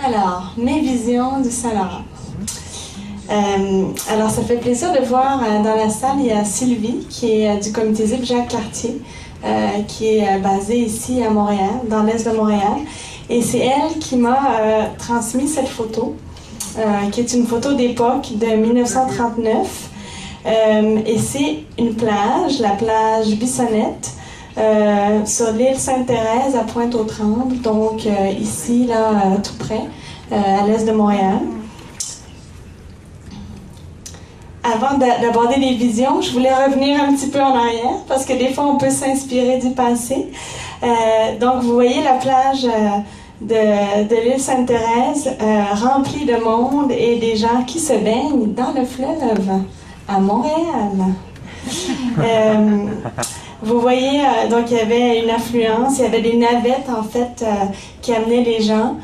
Alors, mes visions du Saint-Laurent. Alors, ça fait plaisir de voir dans la salle, il y a Sylvie, qui est du comité ZIP Jacques Cartier, qui est basée ici à Montréal, dans l'est de Montréal. Et c'est elle qui m'a transmis cette photo, qui est une photo d'époque de 1939. Et c'est une plage, la plage Bissonnette, sur l'île Sainte-Thérèse à Pointe-aux-Trembles, donc ici, là, tout près, à l'est de Montréal. Avant d'aborder les visions, je voulais revenir un petit peu en arrière, parce que des fois, on peut s'inspirer du passé. Donc, vous voyez la plage de l'île Sainte-Thérèse remplie de monde et des gens qui se baignent dans le fleuve à Montréal. Vous voyez, donc il y avait une affluence, il y avait des navettes, en fait, qui amenaient les gens.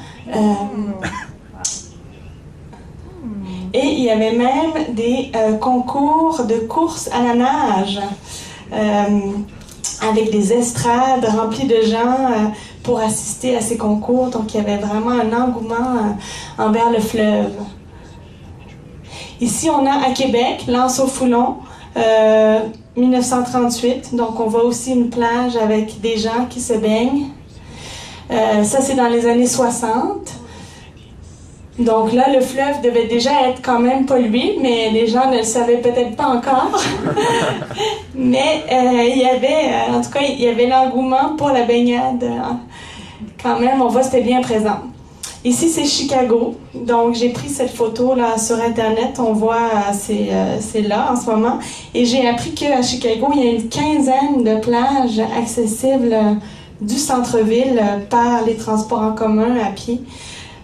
Et il y avait même des concours de course à la nage avec des estrades remplies de gens pour assister à ces concours. Donc, il y avait vraiment un engouement envers le fleuve. Ici, on a à Québec, l'Anse-au-Foulon, 1938. Donc, on voit aussi une plage avec des gens qui se baignent. Ça, c'est dans les années 60. Donc là, le fleuve devait déjà être quand même pollué, mais les gens ne le savaient peut-être pas encore. Mais il y avait, en tout cas, il y avait l'engouement pour la baignade. Quand même, on voit que c'était bien présent. Ici, c'est Chicago. Donc, j'ai pris cette photo là sur Internet. On voit, c'est là en ce moment. Et j'ai appris qu'à Chicago, il y a une quinzaine de plages accessibles du centre-ville par les transports en commun à pied.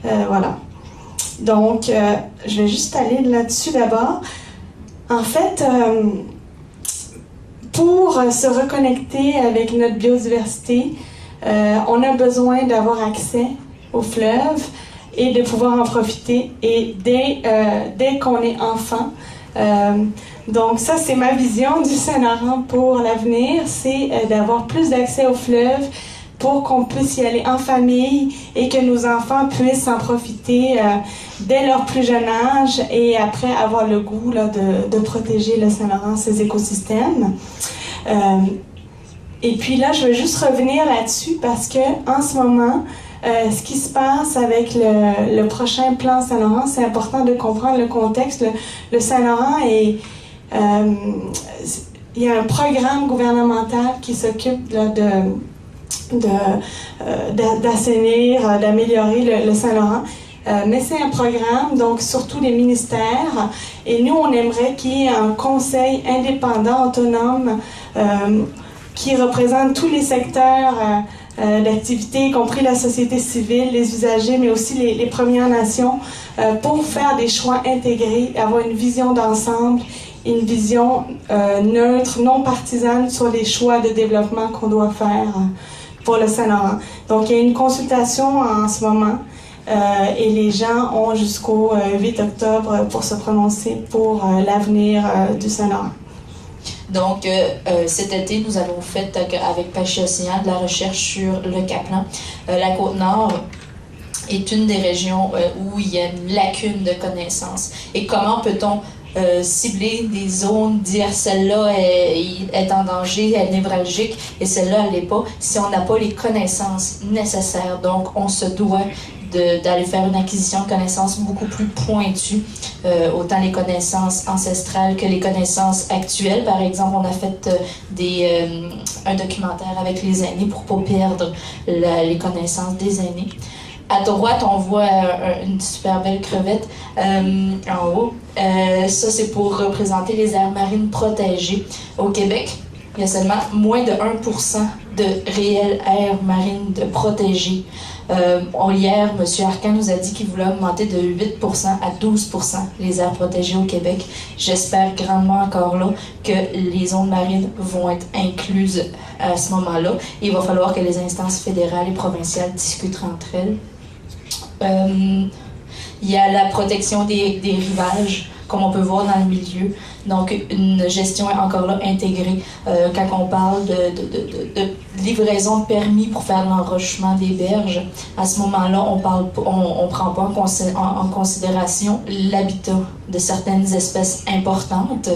Voilà. Donc, je vais juste aller là-dessus d'abord. En fait, pour se reconnecter avec notre biodiversité, on a besoin d'avoir accès au fleuve et de pouvoir en profiter. Et dès qu'on est enfant, donc ça, c'est ma vision du Saint-Laurent pour l'avenir, c'est d'avoir plus d'accès au fleuve pour qu'on puisse y aller en famille et que nos enfants puissent en profiter dès leur plus jeune âge et après avoir le goût là, de protéger le Saint-Laurent, ses écosystèmes. Et puis là, je veux juste revenir là-dessus parce que en ce moment, ce qui se passe avec le prochain plan Saint-Laurent, c'est important de comprendre le contexte. Le Saint-Laurent est... il y a un programme gouvernemental qui s'occupe d'assainir, d'améliorer le Saint-Laurent. Mais c'est un programme, donc surtout les ministères. Et nous, on aimerait qu'il y ait un conseil indépendant, autonome, qui représente tous les secteurs d'activité, y compris la société civile, les usagers, mais aussi les Premières Nations, pour faire des choix intégrés, avoir une vision d'ensemble, une vision neutre, non partisane sur les choix de développement qu'on doit faire pour le Saint-Laurent. Donc, il y a une consultation en ce moment et les gens ont jusqu'au 8 octobre pour se prononcer pour l'avenir du Saint-Laurent. Donc, cet été, nous avons fait avec Pêche-Océan de la recherche sur le Cap-Lan. La Côte-Nord est une des régions où il y a une lacune de connaissances. Et comment peut-on cibler des zones, dire celle-là est en danger, elle est névralgique et celle-là, elle l'est pas, si on n'a pas les connaissances nécessaires. Donc, on se doit d'aller faire une acquisition de connaissances beaucoup plus pointues, autant les connaissances ancestrales que les connaissances actuelles. Par exemple, on a fait un documentaire avec les aînés pour ne pas perdre les connaissances des aînés. À droite, on voit une super belle crevette en haut. Ça, c'est pour représenter les aires marines protégées. Au Québec, il y a seulement moins de 1% de réelles aires marines protégées. Hier, M. Arcan nous a dit qu'il voulait augmenter de 8% à 12% les aires protégées au Québec. J'espère grandement encore là que les zones marines vont être incluses à ce moment-là. Il va falloir que les instances fédérales et provinciales discutent entre elles. Il y a la protection des rivages, comme on peut voir dans le milieu. Donc, une gestion encore là intégrée. Quand on parle de livraison de permis pour faire l'enrochement des berges. À ce moment-là, on prend pas en considération l'habitat de certaines espèces importantes.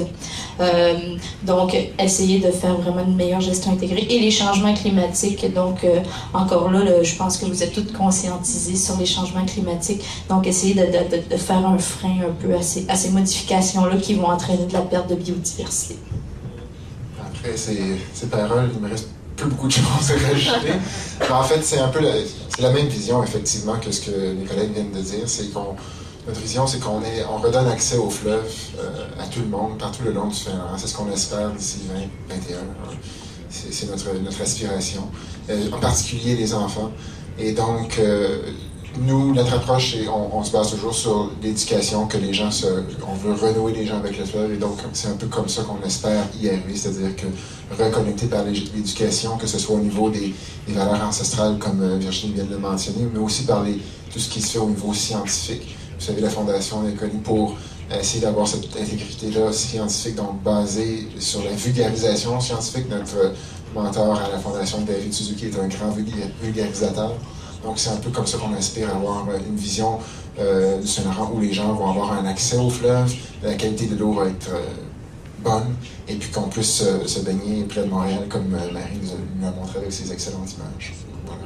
Donc, essayer de faire vraiment une meilleure gestion intégrée. Et les changements climatiques, donc, encore là, je pense que vous êtes toutes conscientisées sur les changements climatiques. Donc, essayer de faire un frein un peu à ces modifications-là qui vont entraîner de la perte de biodiversité. Après ces paroles, il me reste plus beaucoup de choses à rajouter. Mais en fait, c'est un peu la même vision, effectivement, que ce que mes collègues viennent de dire. Notre vision, c'est qu'on redonne accès au fleuve à tout le monde, partout le long du Finlande. C'est ce qu'on espère d'ici 2021. C'est notre aspiration, en particulier les enfants. Et donc, nous, notre approche, on se base toujours sur l'éducation, que les gens on veut renouer les gens avec le fleuve, et donc c'est un peu comme ça qu'on espère y arriver, c'est-à-dire que reconnecter par l'éducation, que ce soit au niveau des valeurs ancestrales, comme Virginie vient de le mentionner, mais aussi par tout ce qui se fait au niveau scientifique. Vous savez, la Fondation est connue pour essayer d'avoir cette intégrité-là scientifique, donc basée sur la vulgarisation scientifique. Notre mentor à la Fondation, David Suzuki, est un grand vulgarisateur. Donc, c'est un peu comme ça qu'on aspire à avoir une vision du Saint-Laurent où les gens vont avoir un accès au fleuve, la qualité de l'eau va être bonne, et puis qu'on puisse se baigner près de Montréal, comme Marie nous a montré avec ses excellentes images. Voilà.